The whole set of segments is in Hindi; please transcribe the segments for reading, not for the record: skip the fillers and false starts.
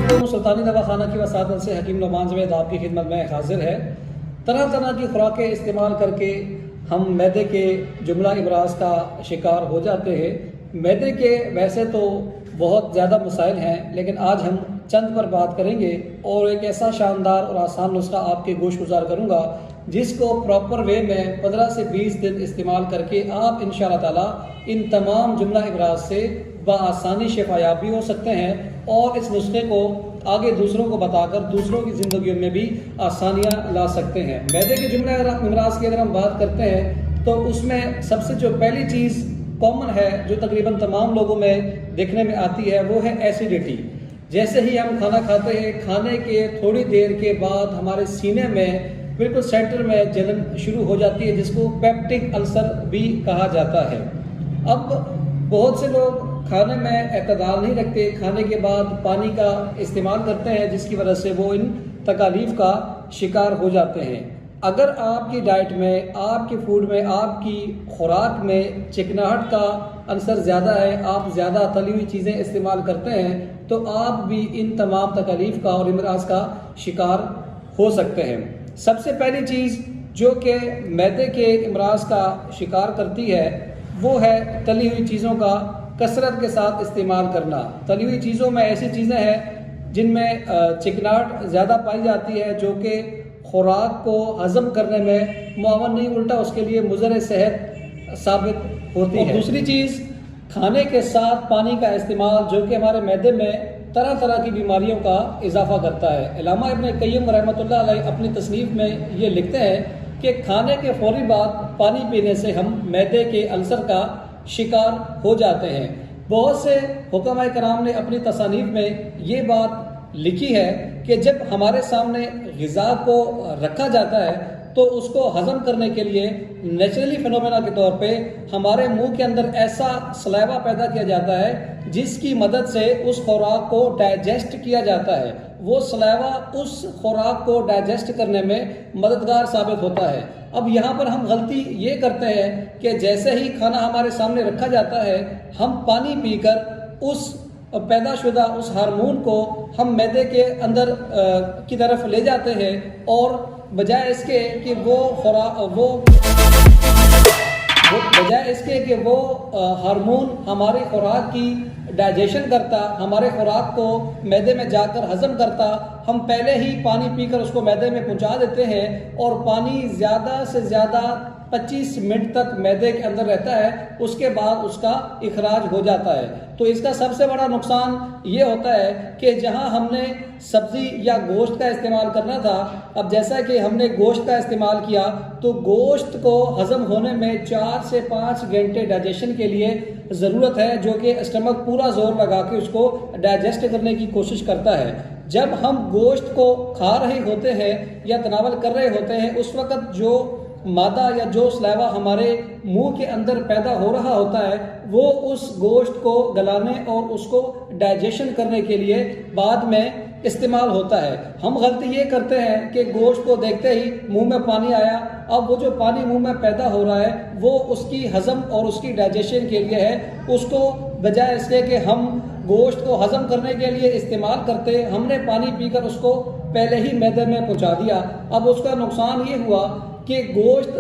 दोस्तों, सुल्तानी दवाखाना की वसादत से हकीम नुमान जवेद आपकी खिदमत में हाजिर है। तरह तरह की खुराकें इस्तेमाल करके हम मैदे के जुमला इमराज का शिकार हो जाते हैं। मैदे के वैसे तो बहुत ज़्यादा मसाइल हैं, लेकिन आज हम चंद पर बात करेंगे और एक ऐसा शानदार और आसान नुस्खा आपके गोश गुजार करूँगा जिसको प्रॉपर वे में 15 से 20 दिन इस्तेमाल करके आप इंशाअल्लाह ताला इन तमाम जुमला इमराज से बआसानी शिफायाब भी हो सकते हैं और इस नुस्खे को आगे दूसरों को बताकर दूसरों की ज़िंदगी में भी आसानियाँ ला सकते हैं। मैदे के जुमला इमराज की अगर हम बात करते हैं तो उसमें सबसे जो पहली चीज़ कॉमन है जो तकरीबन तमाम लोगों में देखने में आती है वो है एसिडिटी। जैसे ही हम खाना खाते हैं, खाने के थोड़ी देर के बाद हमारे सीने में बिल्कुल सेंटर में जलन शुरू हो जाती है जिसको पेप्टिक अल्सर भी कहा जाता है। अब बहुत से लोग खाने में एतदाल नहीं रखते, खाने के बाद पानी का इस्तेमाल करते हैं जिसकी वजह से वो इन तकालीफ का शिकार हो जाते हैं। अगर आपकी डाइट में, आपके फूड में, आपकी खुराक में चिकनाहट का अंसर ज़्यादा है, आप ज़्यादा तली हुई चीज़ें इस्तेमाल करते हैं तो आप भी इन तमाम तकालीफ का और इमराज का शिकार हो सकते हैं। सबसे पहली चीज़ जो कि मैदे के इमराज का शिकार करती है वो है तली हुई चीज़ों का कसरत के साथ इस्तेमाल करना। तली हुई चीज़ों में ऐसी चीज़ें हैं जिनमें चिकनाहट ज़्यादा पाई जाती है जो कि खुराक को हज़म करने में मुआवन नहीं, उल्टा उसके लिए मुज़र सेहत साबित होती है। दूसरी चीज़ खाने के साथ पानी का इस्तेमाल जो कि हमारे मैदे में तरह तरह की बीमारियों का इजाफा करता है। अल्लामा इब्न क़य्यिम रहमतुल्लाह अलैह अपनी तसनीफ में ये लिखते हैं कि खाने के फौरी बाद पानी पीने से हम मैदे के अल्सर का शिकार हो जाते हैं। बहुत से हुक्माए कराम ने अपनी तसानीफ में ये बात लिखी है कि जब हमारे सामने ग़िज़ा को रखा जाता है तो उसको हज़म करने के लिए नेचुरली फिनोमेना के तौर पे हमारे मुंह के अंदर ऐसा सलाइवा पैदा किया जाता है जिसकी मदद से उस खुराक को डाइजेस्ट किया जाता है। वो सलाइवा उस खुराक को डाइजेस्ट करने में मददगार साबित होता है। अब यहाँ पर हम गलती ये करते हैं कि जैसे ही खाना हमारे सामने रखा जाता है हम पानी पीकर उस पैदाशुदा उस हार्मोन को हम मैदे के अंदर की तरफ ले जाते हैं और बजाय इसके कि वो हार्मोन हमारी खुराक की डाइजेशन करता, हमारे खुराक को मैदे में जाकर हजम करता, हम पहले ही पानी पीकर उसको मैदे में पहुंचा देते हैं और पानी ज़्यादा से ज़्यादा 25 मिनट तक मैदे के अंदर रहता है, उसके बाद उसका इखराज हो जाता है। तो इसका सबसे बड़ा नुकसान ये होता है कि जहां हमने सब्ज़ी या गोश्त का इस्तेमाल करना था, अब जैसा कि हमने गोश्त का इस्तेमाल किया तो गोश्त को हज़म होने में 4 से 5 घंटे डाइजेशन के लिए ज़रूरत है जो कि स्टमक पूरा जोर लगा के उसको डाइजेस्ट करने की कोशिश करता है। जब हम गोश्त को खा रहे होते हैं या तनावल कर रहे होते हैं उस वक़्त जो मादा या जो सलाइवा हमारे मुंह के अंदर पैदा हो रहा होता है वो उस गोश्त को गलाने और उसको डाइजेशन करने के लिए बाद में इस्तेमाल होता है। हम गलती ये करते हैं कि गोश्त को देखते ही मुंह में पानी आया, अब वो जो पानी मुंह में पैदा हो रहा है वो उसकी हज़म और उसकी डाइजेशन के लिए है। उसको बजाय इसके कि हम गोश्त को हज़म करने के लिए इस्तेमाल करते, हमने पानी पीकर उसको पहले ही मैदे में पहुंचा दिया। अब उसका नुकसान ये हुआ कि गोश्त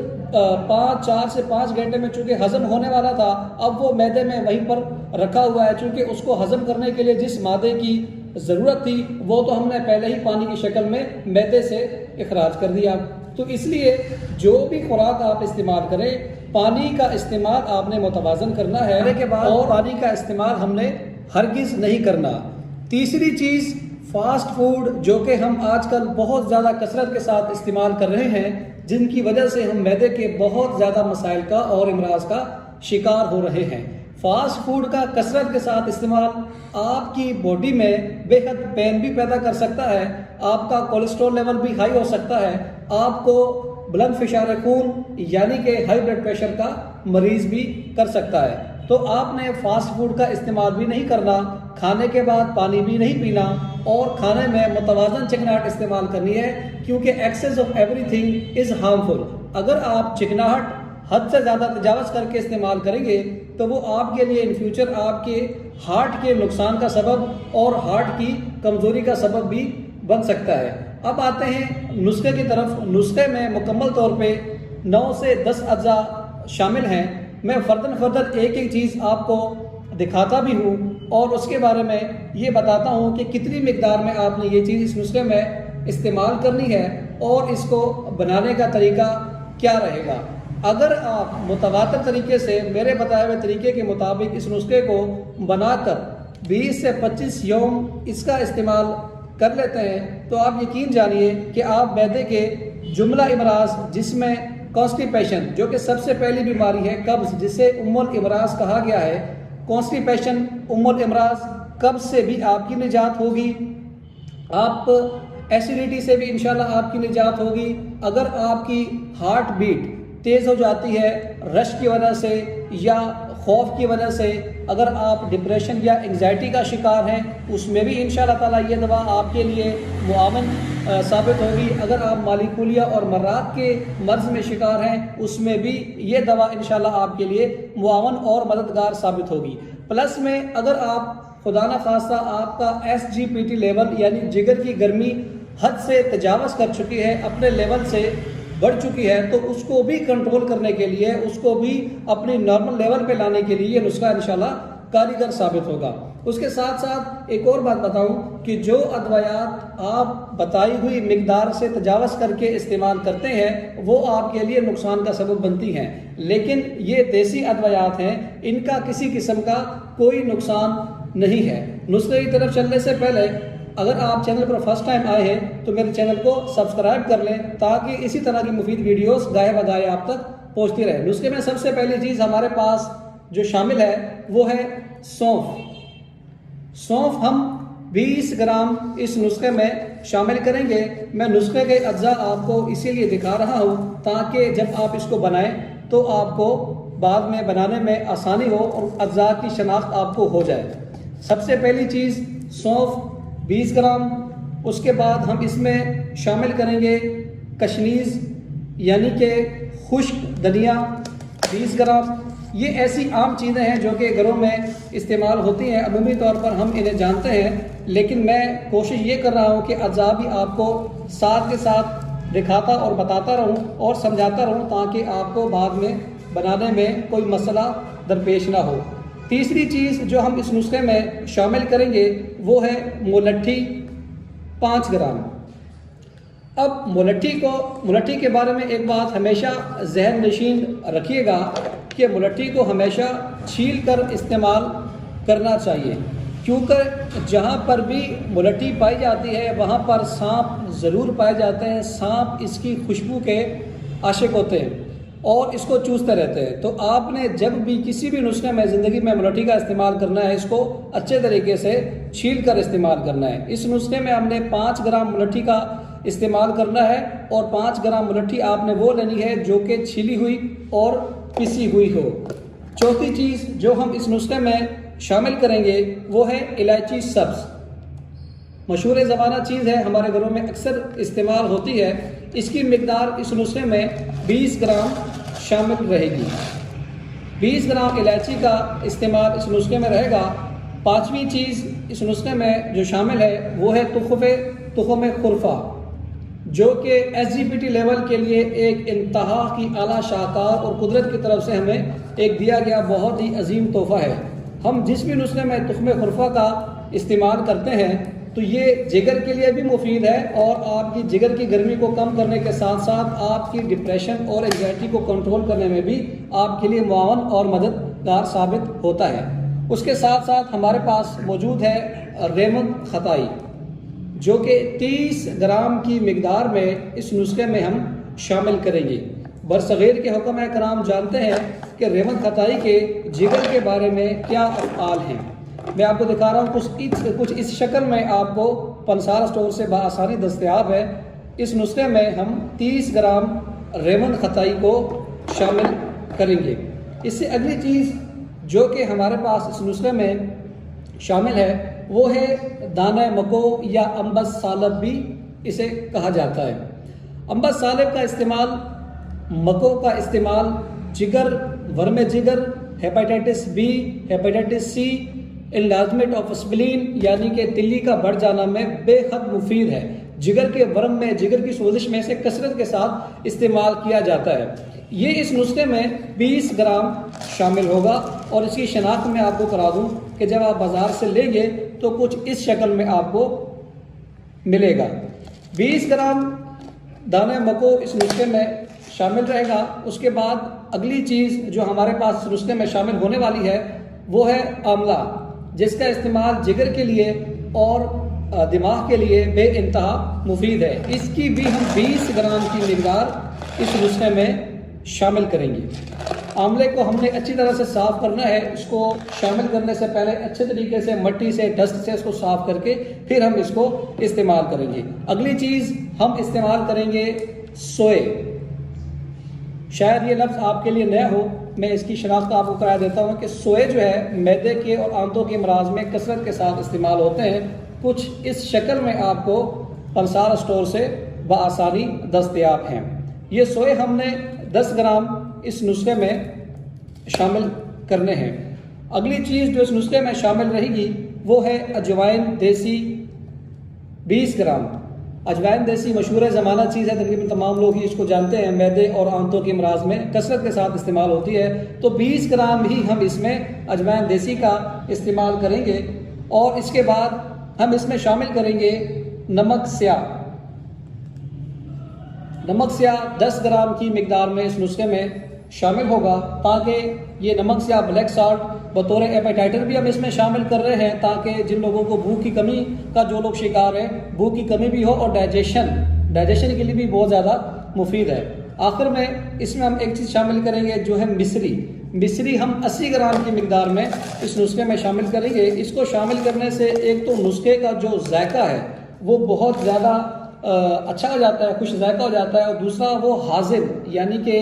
4 से 5 घंटे में चूंकि हज़म होने वाला था, अब वो मैदे में वहीं पर रखा हुआ है। चूंकि उसको हज़म करने के लिए जिस मादे की ज़रूरत थी वो तो हमने पहले ही पानी की शक्ल में मैदे से इखराज कर दिया। तो इसलिए जो भी खुराक आप इस्तेमाल करें पानी का इस्तेमाल आपने मुतवाज़न करना है के बाद और पानी का इस्तेमाल हमने हरगिज़ नहीं करना। तीसरी चीज़ फास्ट फूड जो कि हम आजकल बहुत ज़्यादा कसरत के साथ इस्तेमाल कर रहे हैं जिनकी वजह से हम मैदे के बहुत ज़्यादा मसाइल का और इमराज का शिकार हो रहे हैं। फास्ट फूड का कसरत के साथ इस्तेमाल आपकी बॉडी में बेहद पेन भी पैदा कर सकता है, आपका कोलेस्ट्रॉल लेवल भी हाई हो सकता है, आपको ब्लड फिशर खून यानी कि हाई ब्लड प्रेशर का मरीज भी कर सकता है। तो आपने फास्ट फूड का इस्तेमाल भी नहीं करना, खाने के बाद पानी भी नहीं पीना और खाने में मुतवाज़न चिकनाहट इस्तेमाल करनी है क्योंकि excess of everything is harmful. अगर आप चिकनाहट हद से ज़्यादा तजावज़ करके इस्तेमाल करेंगे तो वो आपके लिए इन फ्यूचर आपके हार्ट के नुकसान का सबब और हार्ट की कमज़ोरी का सबब भी बन सकता है। अब आते हैं नुस्खे की तरफ। नुस्खे में मुकम्मल तौर पे 9 से 10 अज्जा शामिल हैं। मैं फर्दन एक एक चीज़ आपको दिखाता भी हूँ और उसके बारे में ये बताता हूँ कि कितनी मिकदार में आपने ये चीज़ इस नुस्खे में इस्तेमाल करनी है और इसको बनाने का तरीका क्या रहेगा। अगर आप मुतवातिर तरीके से मेरे बताए हुए तरीके के मुताबिक इस नुस्खे को बनाकर 20 से 25 यौम इसका इस्तेमाल कर लेते हैं तो आप यकीन जानिए कि आप मैदे के जुमला इमराज जिसमें कॉन्स्टिपेशन जो कि सबसे पहली बीमारी है कब्ज़ जिसे उम्मुल इमराज कहा गया है, कॉन्स्टिपेशन उम्मुल इमराज कब्ज़ से भी आपकी निजात होगी। आप एसिडिटी से भी इंशाल्लाह आपकी निजात होगी। अगर आपकी हार्ट बीट तेज़ हो जाती है रश की वजह से या खौफ की वजह से, अगर आप डिप्रेशन या एंग्जाइटी का शिकार हैं उसमें भी इंशाल्लाह ताला ये दवा आपके लिए मुआवन साबित होगी। अगर आप मालिकुलिया और मर्रात के मर्ज में शिकार हैं उसमें भी ये दवा इंशाल्लाह आपके लिए मुआवन और मददगार साबित होगी। प्लस में अगर आप खुदा न खास्ता आपका SGPT लेवल यानी जिगर की गर्मी हद से तजावज़ कर चुकी है, अपने लेवल से बढ़ चुकी है, तो उसको भी कंट्रोल करने के लिए, उसको भी अपनी नॉर्मल लेवल पे लाने के लिए ये नुस्खा इंशाल्लाह कारीगर साबित होगा। उसके साथ साथ एक और बात बताऊं कि जो अदवायात आप बताई हुई मिकदार से तजावज़ करके इस्तेमाल करते हैं वो आपके लिए नुकसान का सबब बनती हैं, लेकिन ये देसी अदवायात हैं, इनका किसी किस्म का कोई नुकसान नहीं है। नुस्खे की तरफ चलने से पहले अगर आप चैनल पर फर्स्ट टाइम आए हैं तो मेरे चैनल को सब्सक्राइब कर लें ताकि इसी तरह की मुफीद वीडियोस गाए बगाए आप तक पहुंचती रहे। नुस्खे में सबसे पहली चीज़ हमारे पास जो शामिल है वो है सौंफ। सौंफ हम 20 ग्राम इस नुस्खे में शामिल करेंगे। मैं नुस्खे के अज्जा आपको इसीलिए दिखा रहा हूँ ताकि जब आप इसको बनाएं तो आपको बाद में बनाने में आसानी हो और अज्जा की शनाख्त आपको हो जाए। सबसे पहली चीज़ सौंफ 20 ग्राम। उसके बाद हम इसमें शामिल करेंगे कशनीज़ यानी कि खुश्क धनिया 20 ग्राम। ये ऐसी आम चीज़ें हैं जो कि घरों में इस्तेमाल होती हैं, अमूमी तौर पर हम इन्हें जानते हैं, लेकिन मैं कोशिश ये कर रहा हूँ कि अज़ा भी आपको साथ के साथ दिखाता और बताता रहूँ और समझाता रहूँ ताकि आपको बाद में बनाने में कोई मसला दरपेश ना हो। तीसरी चीज़ जो हम इस नुस्खे में शामिल करेंगे वो है मुलट्ठी 5 ग्राम। अब मुलट्ठी के बारे में एक बात हमेशा जहन नशीन रखिएगा कि मुलट्ठी को हमेशा छील कर इस्तेमाल करना चाहिए, क्योंकि जहाँ पर भी मुलट्ठी पाई जाती है वहाँ पर सांप ज़रूर पाए जाते हैं। सांप इसकी खुशबू के आशिक होते हैं और इसको चूसते रहते हैं। तो आपने जब भी किसी भी नुस्खे में ज़िंदगी में मुलट्ठी का इस्तेमाल करना है इसको अच्छे तरीके से छील कर इस्तेमाल करना है। इस नुस्खे में हमने 5 ग्राम मुलट्ठी का इस्तेमाल करना है और 5 ग्राम मुलट्ठी आपने वो लेनी है जो कि छीली हुई और पिसी हुई हो। चौथी चीज़ जो हम इस नुस्खे में शामिल करेंगे वो है इलायची सब्ज़। मशहूर ज़माना चीज़ है, हमारे घरों में अक्सर इस्तेमाल होती है। इसकी मिकदार इस नुस्खे में 20 ग्राम शामिल रहेगी। 20 ग्राम इलायची का इस्तेमाल इस नुस्खे में रहेगा। पाँचवीं चीज़ इस नुस्खे में जो शामिल है वो है तुख़्म खुरफा, जो कि SGPT लेवल के लिए एक इंतहा की आला शाहकार और कुदरत की तरफ से हमें एक दिया गया बहुत ही अजीम तोहफ़ा है। हम जिस भी नुस्खे में तुख़्म खुरफा का इस्तेमाल करते हैं तो ये जिगर के लिए भी मुफीद है और आपकी जिगर की गर्मी को कम करने के साथ साथ आपकी डिप्रेशन और एंग्जाइटी को कंट्रोल करने में भी आपके लिए मुआवन और मददगार साबित होता है। उसके साथ साथ हमारे पास मौजूद है रेमन खताई, जो कि 30 ग्राम की मिकदार में इस नुस्खे में हम शामिल करेंगे। बरसग़ीर के हुक्म कराम जानते हैं कि रेमन खताई के जिगर के बारे में क्या अफ़आल हैं। मैं आपको दिखा रहा हूँ कुछ इस शक्ल में आपको पंसार स्टोर से बआसानी दस्तयाब है। इस नुस्खे में हम 30 ग्राम रेमन खताई को शामिल करेंगे। इससे अगली चीज़ जो कि हमारे पास इस नुस्खे में शामिल है वो है दाना मको या अम्बस सालब भी इसे कहा जाता है। अम्बस सालब का इस्तेमाल, मको का इस्तेमाल जिगर, वर्म जिगर, hepatitis B, hepatitis C, enlargement of spleen यानी कि तिल्ली का बढ़ जाना में बेहद मुफीद है। जिगर के वर्म में, जिगर की सोजिश में से कसरत के साथ इस्तेमाल किया जाता है। ये इस नुस्खे में 20 ग्राम शामिल होगा और इसकी शनाख्त मैं आपको करा दूं कि जब आप बाज़ार से लेंगे तो कुछ इस शक्ल में आपको मिलेगा। 20 ग्राम दाने मको इस नुस्खे में शामिल रहेगा। उसके बाद अगली चीज़ जो हमारे पास इस नुस्खे में शामिल होने वाली है वो है आंवला, जिसका इस्तेमाल जिगर के लिए और दिमाग के लिए बेइंतहा मुफीद है। इसकी भी हम 20 ग्राम की मिक़दार इस नुस्खे में शामिल करेंगे। आंवले को हमने अच्छी तरह से साफ़ करना है। इसको शामिल करने से पहले अच्छे तरीके से मट्टी से, डस्ट से इसको साफ़ करके फिर हम इसको इस्तेमाल करेंगे। अगली चीज़ हम इस्तेमाल करेंगे सोए। शायद ये लफ्ज़ आपके लिए नया हो, मैं इसकी शनाख्त आपको करा देता हूँ कि सोए जो है मैदे के और आंतों के अमराज में कसरत के साथ इस्तेमाल होते हैं। कुछ इस शक्ल में आपको पंसार स्टोर से बआसानी दस्तयाब हैं। ये सोए हमने 10 ग्राम इस नुस्खे में शामिल करने हैं। अगली चीज़ जो इस नुस्खे में शामिल रहेगी वो है अजवाइन देसी 20 ग्राम। अजवाइन देसी मशहूर ज़माना चीज़ है, तकरीबन तमाम लोग ही इसको जानते हैं। मैदे और आंतों के अमराज में कसरत के साथ इस्तेमाल होती है, तो 20 ग्राम ही हम इसमें अजवाइन देसी का इस्तेमाल करेंगे। और इसके बाद हम इसमें शामिल करेंगे नमक स्याह। नमक स्याह 10 ग्राम की मिकदार में इस नुस्खे में शामिल होगा, ताकि ये नमक स्याह ब्लैक सॉल्ट बतौर एपेटाइटर भी हम इसमें शामिल कर रहे हैं, ताकि जिन लोगों को भूख की कमी का जो लोग शिकार हैं, भूख की कमी भी हो और डाइजेशन के लिए भी बहुत ज़्यादा मुफीद है। आखिर में इसमें हम एक चीज़ शामिल करेंगे जो है मिश्री हम 80 ग्राम की मिकदार में इस नुस्खे में शामिल करेंगे। इसको शामिल करने से एक तो नुस्खे का जो जायका है वो बहुत ज़्यादा अच्छा हो जाता है, खुश जायका हो जाता है, और दूसरा वो हाजिम यानी कि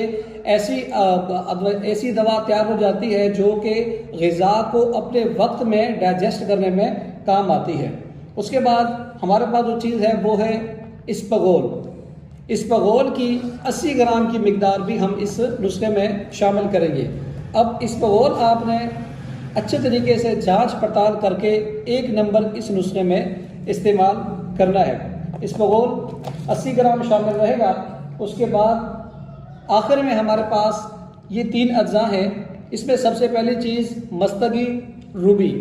ऐसी दवा तैयार हो जाती है जो कि ग़िज़ा को अपने वक्त में डाइजेस्ट करने में काम आती है। उसके बाद हमारे पास जो चीज़ है वो है इस्पगोल की 80 ग्राम की मिकदार भी हम इस नुस्खे में शामिल करेंगे। अब इस्पगोल आपने अच्छे तरीके से जांच पड़ताल करके 1 नंबर इस नुस्खे में इस्तेमाल करना है। इस्पगोल 80 ग्राम शामिल रहेगा। उसके बाद आखिर में हमारे पास ये 3 अज्जा हैं। इसमें सबसे पहली चीज़ मस्तगी रूबी।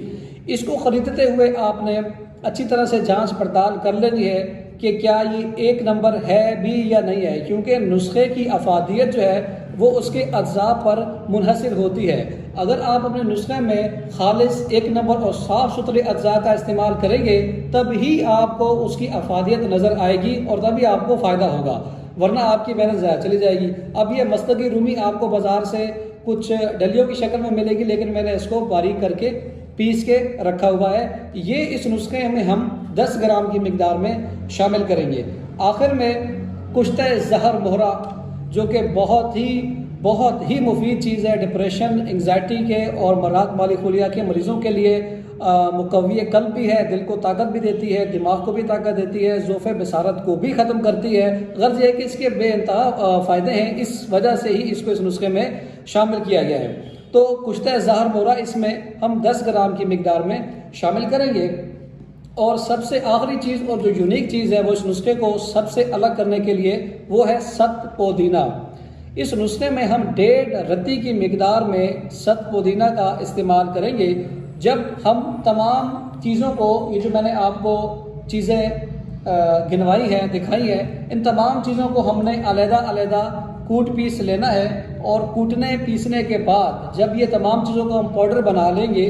इसको ख़रीदते हुए आपने अच्छी तरह से जांच पड़ताल कर लेनी है कि क्या ये 1 नंबर है भी या नहीं है, क्योंकि नुस्खे की अफादियत जो है वो उसके अज्जा पर मुनहसिर होती है। अगर आप अपने नुस्खे में खालिस 1 नंबर और साफ़ सुथरे अज्जा का इस्तेमाल करेंगे तब ही आपको उसकी अफादियत नज़र आएगी और तभी आपको फ़ायदा होगा, वरना आपकी मेहनत ज़ाया चली जाएगी। अब ये मस्तगी रूमी आपको बाज़ार से कुछ डलियों की शक्ल में मिलेगी, लेकिन मैंने इसको बारीक करके पीस के रखा हुआ है। ये इस नुस्खे में हम 10 ग्राम की मिकदार में शामिल करेंगे। आखिर में कुश्ता ज़हर मोहरा, जो कि बहुत ही मुफीद चीज़ है डिप्रेशन, एंग्जाइटी के और मराद मालिकुलिया के मरीज़ों के लिए। मुकव्वी कल्ब भी है, दिल को ताकत भी देती है, दिमाग को भी ताकत देती है, ज़ोफ़े बसारत को भी ख़त्म करती है। गर्ज ये कि इसके बेइंतहा फ़ायदे हैं, इस वजह से ही इसको इस नुस्खे में शामिल किया गया है। तो कुश्ता ज़हर मोहरा इसमें हम 10 ग्राम की मिकदार में शामिल करेंगे। और सबसे आखिरी चीज़ और जो यूनिक चीज़ है वो इस नुस्खे को सबसे अलग करने के लिए वो है सत पुदीना। इस नुस्खे में हम 1.5 रत्ती की मिकदार में सत पुदीना का इस्तेमाल करेंगे। जब हम तमाम चीज़ों को, ये जो मैंने आपको चीज़ें गिनवाई हैं, दिखाई हैं, इन तमाम चीज़ों को हमने अलग-अलग कूट पीस लेना है। और कूटने पीसने के बाद जब ये तमाम चीज़ों को हम पाउडर बना लेंगे,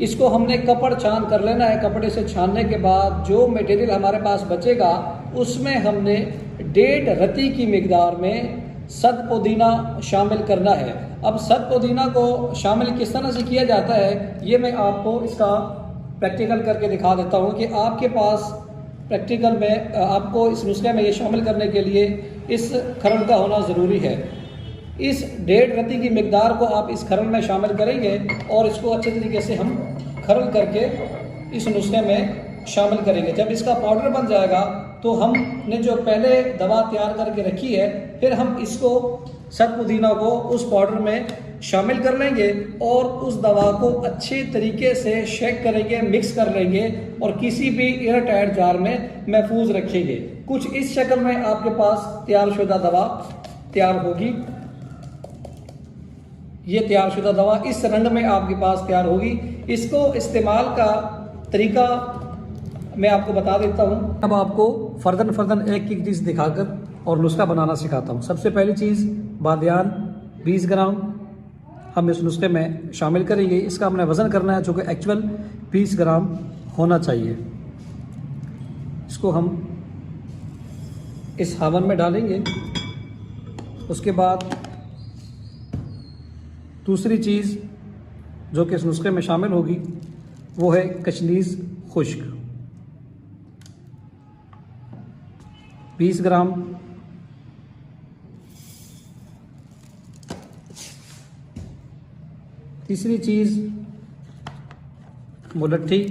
इसको हमने कपड़ छान कर लेना है। कपड़े से छानने के बाद जो मटेरियल हमारे पास बचेगा उसमें हमने 1.5 रत्ती की मिकदार में सत पुदीना शामिल करना है। अब सत पुदीना को शामिल किस तरह से किया जाता है ये मैं आपको इसका प्रैक्टिकल करके दिखा देता हूँ कि आपके पास प्रैक्टिकल में आपको इस नुस्खे में ये शामिल करने के लिए इस खरल का होना ज़रूरी है। इस 1.5 रत्ती की मिकदार को आप इस खरल में शामिल करेंगे और इसको अच्छे तरीके से हम खरल करके इस नुस्खे में शामिल करेंगे। जब इसका पाउडर बन जाएगा तो हमने जो पहले दवा तैयार करके रखी है, फिर हम इसको सत पुदीना को उस पाउडर में शामिल कर लेंगे और उस दवा को अच्छे तरीके से शेक करेंगे, मिक्स कर लेंगे और किसी भी एयरटाइट जार में महफूज रखेंगे। कुछ इस शक्ल में आपके पास तैयारशुदा दवा तैयार होगी। ये तैयारशुदा दवा इस रंग में आपके पास तैयार होगी। इसको इस्तेमाल का तरीका मैं आपको बता देता हूँ। अब आपको फर्दन एक एक चीज़ दिखाकर और नुस्खा बनाना सिखाता हूँ। सबसे पहली चीज़ बादियान 20 ग्राम हम इस नुस्खे में शामिल करेंगे। इसका हमने वज़न करना है जो कि एक्चुअल 20 ग्राम होना चाहिए। इसको हम इस हावन में डालेंगे। उसके बाद दूसरी चीज़ जो कि इस नुस्खे में शामिल होगी वो है कशनीज़ खुश्क 20 ग्राम। तीसरी चीज़ मुलट्ठी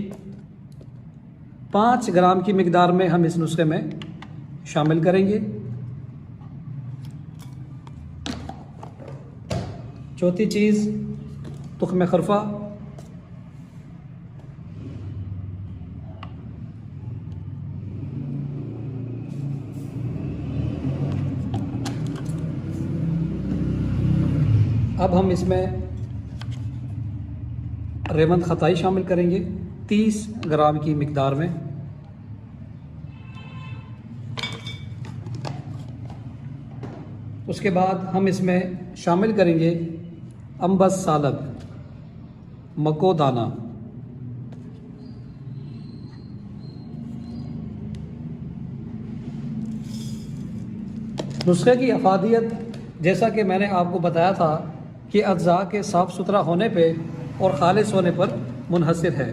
5 ग्राम की मिकदार में हम इस नुस्खे में शामिल करेंगे। चौथी चीज़ तुख्म खरफा 1। अब हम इसमें रेवंत खताई शामिल करेंगे 30 ग्राम की मिकदार में। उसके बाद हम इसमें शामिल करेंगे अम्बस सालब मको दाना। नुस्खे की अफादियत जैसा कि मैंने आपको बताया था कि अज्जा के साफ़ सुथरा होने पे और खालिस होने पर मुनहसर है।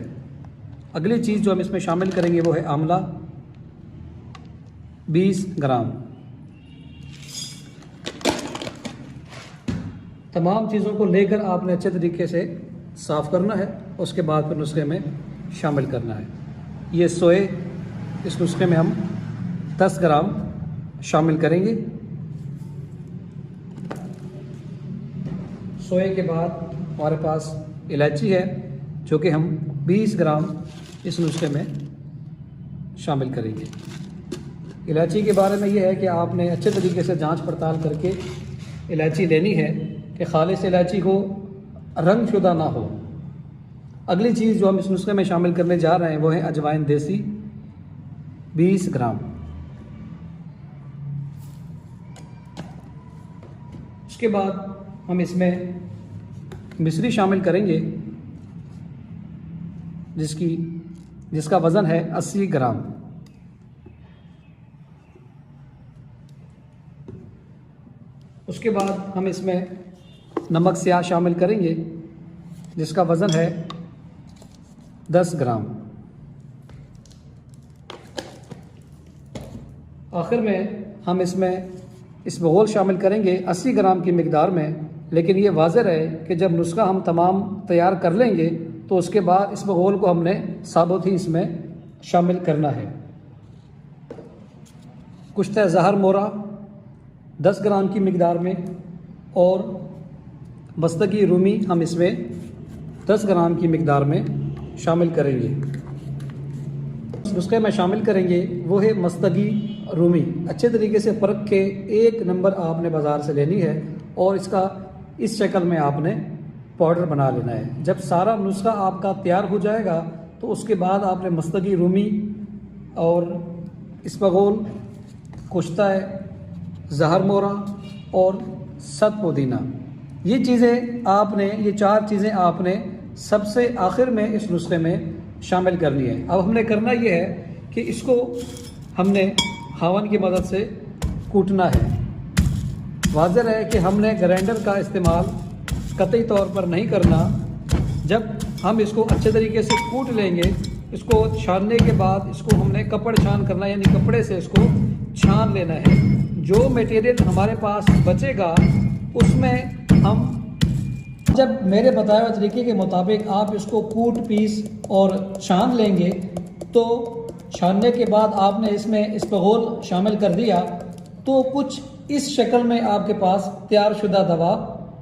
अगली चीज़ जो हम इसमें शामिल करेंगे वो है आंवला 20 ग्राम। तमाम चीज़ों को लेकर आपने अच्छे तरीके से साफ़ करना है। उसके बाद फिर नुस्खे में शामिल करना है। ये सोए इस नुस्खे में हम 10 ग्राम शामिल करेंगे। सोए के बाद हमारे पास इलायची है जो कि हम 20 ग्राम इस नुस्खे में शामिल करेंगे। इलायची के बारे में ये है कि आपने अच्छे तरीके से जांच पड़ताल करके इलायची लेनी है कि खालिस इलायची हो, रंग शुदा ना हो। अगली चीज़ जो हम इस नुस्खे में शामिल करने जा रहे हैं वो है अजवाइन देसी 20 ग्राम। उसके बाद हम इसमें मिश्री शामिल करेंगे जिसका वज़न है 80 ग्राम। उसके बाद हम इसमें नमक स्याह शामिल करेंगे जिसका वज़न है 10 ग्राम। आखिर में हम इसमें इसबगोल शामिल करेंगे 80 ग्राम की मिकदार में। लेकिन ये वाज़ेह है कि जब नुस्खा हम तमाम तैयार कर लेंगे तो उसके बाद इसबगोल को हमने साबुत ही इसमें शामिल करना है। कुश्ता ज़हर मोरा 10 ग्राम की मिकदार में और मस्तगी रूमी हम इसमें 10 ग्राम की मिकदार में शामिल करेंगे। नुस्खे में शामिल करेंगे वो है मस्तगी रूमी। अच्छे तरीके से परख के 1 नंबर आपने बाज़ार से लेनी है और इसका इस शक्ल में आपने पाउडर बना लेना है। जब सारा नुस्खा आपका तैयार हो जाएगा तो उसके बाद आपने मस्तगी रूमी और इसबगोल, कुश्ता ज़हर मोरा और सत पुदीना ये 4 चीज़ें आपने सबसे आखिर में इस नुस्खे में शामिल करनी है। अब हमने करना ये है कि इसको हमने हावन की मदद से कूटना है। वाज़ेह है कि हमने ग्राइंडर का इस्तेमाल कतई तौर पर नहीं करना। जब हम इसको अच्छे तरीके से कूट लेंगे, इसको छानने के बाद इसको हमने कपड़ छान करना, यानी कपड़े से इसको छान लेना है। जो मटेरियल हमारे पास बचेगा उसमें हम, जब मेरे बताए हुए तरीके के मुताबिक आप इसको कूट पीस और छान लेंगे तो छानने के बाद आपने इसमें इसबगोल शामिल कर दिया तो कुछ इस शक्ल में आपके पास तैयार शुदा दवा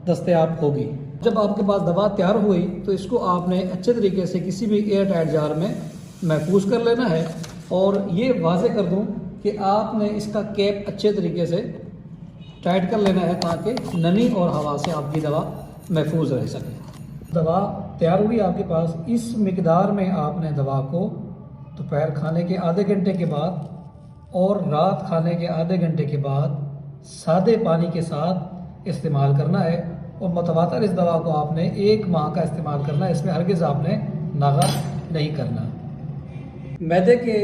दस्तयाब होगी। जब आपके पास दवा तैयार हुई तो इसको आपने अच्छे तरीके से किसी भी एयर टाइट जार में महफूज कर लेना है। और ये वाज़ेह कर दूं कि आपने इसका कैप अच्छे तरीके से टाइट कर लेना है ताकि नमी और हवा से आपकी दवा महफूज रह सके। दवा तैयार हुई आपके पास, इस मिकदार में आपने दवा को दोपहर खाने के आधे घंटे के बाद और रात खाने के आधे घंटे के बाद सादे पानी के साथ इस्तेमाल करना है। और मुतवातर इस दवा को आपने 1 माह का इस्तेमाल करना है, इसमें हरगिज़ आपने नागा नहीं करना। मैदे के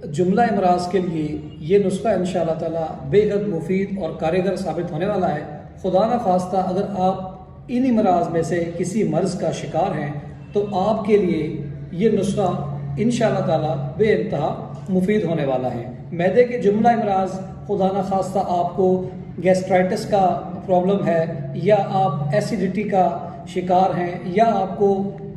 जुमला इमराज के लिए ये नुस्खा इंशाअल्लाह ताला बेहद मुफीद और कारगर साबित होने वाला है। खुदा न खास्ता अगर आप इन इमराज में से किसी मर्ज़ का शिकार हैं तो आपके लिए ये नुस्खा इंशाअल्लाह ताला बेइंतहा मुफीद होने वाला है। मैदे के जुमला इमराज, खुदा न खास्ता आपको गैस्ट्राइटिस का प्रॉब्लम है या आप एसिडिटी का शिकार हैं या आपको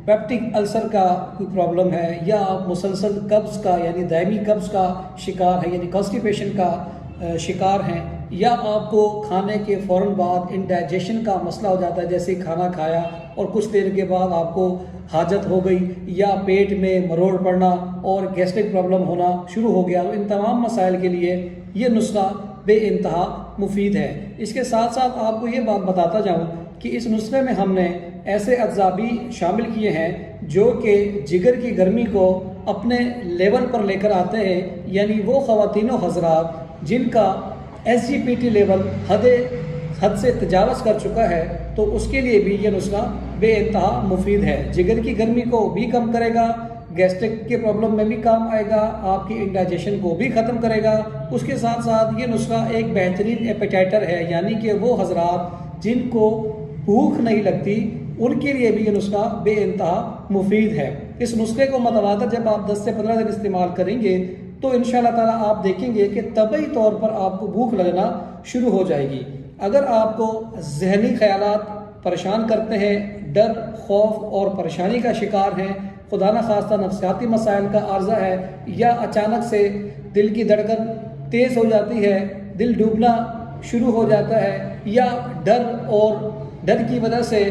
पेप्टिक अल्सर का कोई प्रॉब्लम है या आप मुसलसल कब्ज़ का यानी दायमी कब्ज़ का शिकार है यानी कॉन्स्टिपेशन का शिकार हैं या आपको खाने के फ़ौरन बाद इंडाइजेशन का मसला हो जाता है, जैसे खाना खाया और कुछ देर के बाद आपको हाजत हो गई या पेट में मरोड़ पड़ना और गैस्ट्रिक प्रॉब्लम होना शुरू हो गया। तो इन तमाम मसाइल के लिए ये नुस्खा बेइंतहा मुफीद है। इसके साथ साथ आपको ये बात बताता जाऊँ कि इस नुस्खे में हमने ऐसे अज्जा भी शामिल किए हैं जो कि जिगर की गर्मी को अपने लेवल पर लेकर आते हैं, यानी वो ख़वातीनो हज़रात जिनका SGPT लेवल हद से तजावज़ कर चुका है, तो उसके लिए भी ये नुस्खा बेइंतहा मुफीद है। जिगर की गर्मी को भी कम करेगा, गैस्ट्रिक के प्रॉब्लम में भी काम आएगा, आपकी इंडाइजेशन को भी ख़त्म करेगा। उसके साथ साथ ये नुस्खा एक बेहतरीन एपेटाइटर है, यानी कि वो हज़रात जिनको भूख नहीं लगती उनके लिए भी ये नुस्खा बेइंतहा मुफीद है। इस नुस्खे को मतवातर जब आप 10 से 15 दिन इस्तेमाल करेंगे तो इंशाअल्लाह ताला आप देखेंगे कि तबई तौर पर आपको भूख लगना शुरू हो जाएगी। अगर आपको जहनी ख्यालात परेशान करते हैं, डर, खौफ और परेशानी का शिकार हैं, खुदा न खास्ता नफ्सियाती मसाइल का आर्जा है या अचानक से दिल की धड़कन तेज़ हो जाती है, दिल डूबना शुरू हो जाता है या डर की वजह से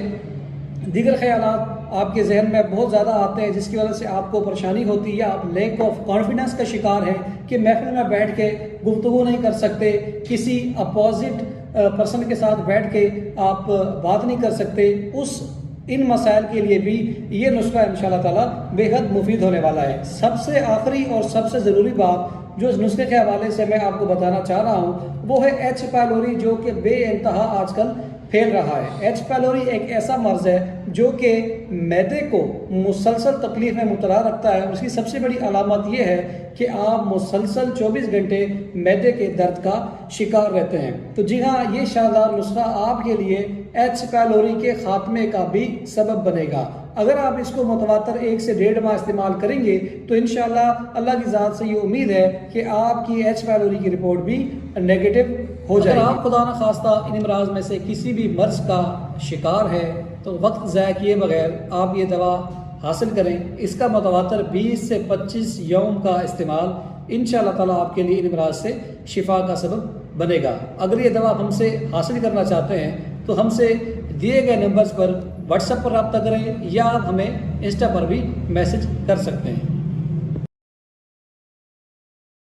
दीगर ख्यालात आपके जहन में बहुत ज़्यादा आते हैं जिसकी वजह से आपको परेशानी होती है या आप लैक ऑफ कॉन्फिडेंस का शिकार हैं कि महफिल में बैठ के गुफ्तगू नहीं कर सकते, किसी अपोजिट पर्सन के साथ बैठ के आप बात नहीं कर सकते, इन मसाइल के लिए भी ये नुस्खा इंशाअल्लाह ताला बेहद मुफीद होने वाला है। सबसे आखिरी और सबसे ज़रूरी बात जो इस नुस्खे के हवाले से मैं आपको बताना चाह रहा हूँ वो है H. पायलोरी, जो कि बेइंतहा आजकल फैल रहा है। H. पायलोरी एक ऐसा मर्ज़ है जो कि मैदे को मुसलसल तकलीफ में मुब्तला रखता है। उसकी सबसे बड़ी अलामत यह है कि आप मुसलसल 24 घंटे मैदे के दर्द का शिकार रहते हैं। तो जी हाँ, ये शानदार नुस्खा आपके लिए H. पायलोरी के खात्मे का भी सबब बनेगा। अगर आप इसको मुतवातर 1 से 1.5 माह इस्तेमाल करेंगे तो इंशाअल्लाह अल्लाह की ज़ात से ये उम्मीद है कि आपकी H. पायलोरी की रिपोर्ट भी नेगेटिव हो जाएगी। अगर आप खुदा न खास्ता इन इमराज में से किसी भी मर्ज़ का शिकार है तो वक्त ज़ाया किए बगैर आप ये दवा हासिल करें। इसका मुतवातर 20 से 25 यौम का इस्तेमाल इंशाअल्लाह ताला आपके लिए इन इमराज से शिफा का सबब बनेगा। अगर ये दवा हमसे हासिल करना चाहते हैं तो हमसे दिए गए नंबर्स पर व्हाट्सएप पर रब्ता करें या आप हमें इंस्टा पर भी मैसेज कर सकते हैं।